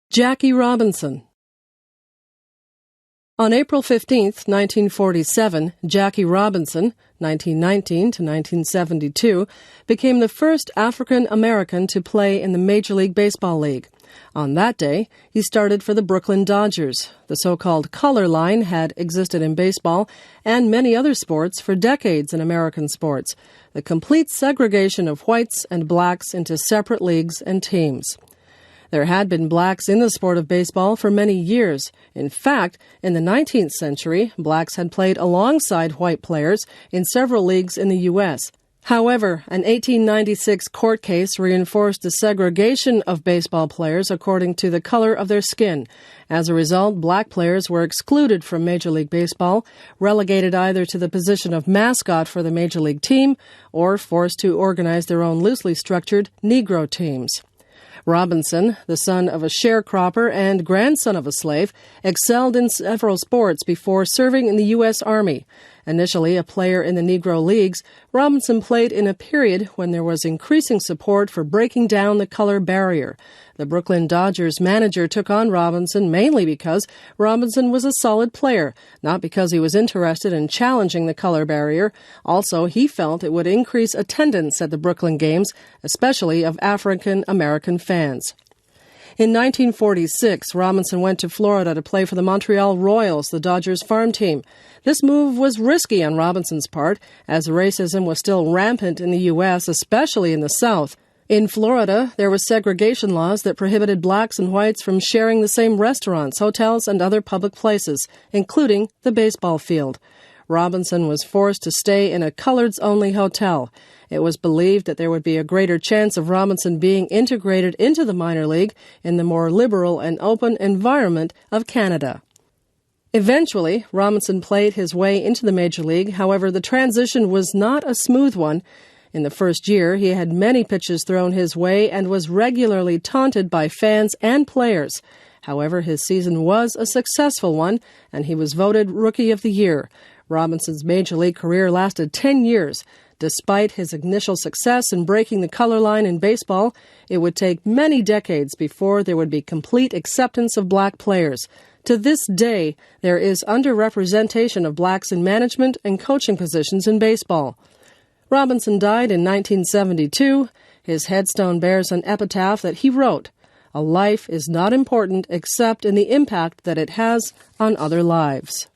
Jackie Robinson. On April 15, 1947, Jackie Robinson, 1919 to 1972, became the first African American to play in the Major League Baseball League. On that day, he started for the Brooklyn Dodgers. The so-called color line had existed in baseball and many other sports for decades in American sports, the complete segregation of whites and blacks into separate leagues and teams. There had been blacks in the sport of baseball for many years. In fact, in the 19th century, blacks had played alongside white players in several leagues in the U.S. However, an 1896 court case reinforced the segregation of baseball players according to the color of their skin. As a result, black players were excluded from Major League Baseball, relegated either to the position of mascot for the Major League team or forced to organize their own loosely structured Negro teams. Robinson, the son of a sharecropper and grandson of a slave, excelled in several sports before serving in the U.S. Army. Initially a player in the Negro Leagues, Robinson played in a period when there was increasing support for breaking down the color barrier. The Brooklyn Dodgers manager took on Robinson mainly because Robinson was a solid player, not because he was interested in challenging the color barrier. Also, he felt it would increase attendance at the Brooklyn games, especially of African American fans. In 1946, Robinson went to Florida to play for the Montreal Royals, the Dodgers farm team. This move was risky on Robinson's part, as racism was still rampant in the U.S., especially in the South. In Florida, there were segregation laws that prohibited blacks and whites from sharing the same restaurants, hotels, and other public places, including the baseball field. Robinson was forced to stay in a coloreds-only hotel. It was believed that there would be a greater chance of Robinson being integrated into the minor league in the more liberal and open environment of Canada. Eventually, Robinson played his way into the Major League. However, the transition was not a smooth one. In the first year, he had many pitches thrown his way and was regularly taunted by fans and players. However, his season was a successful one, and he was voted Rookie of the Year. Robinson's Major League career lasted 10 years. Despite his initial success in breaking the color line in baseball, it would take many decades before there would be complete acceptance of black players. To this day, there is underrepresentation of blacks in management and coaching positions in baseball. Robinson died in 1972. His headstone bears an epitaph that he wrote, "A life is not important except in the impact that it has on other lives."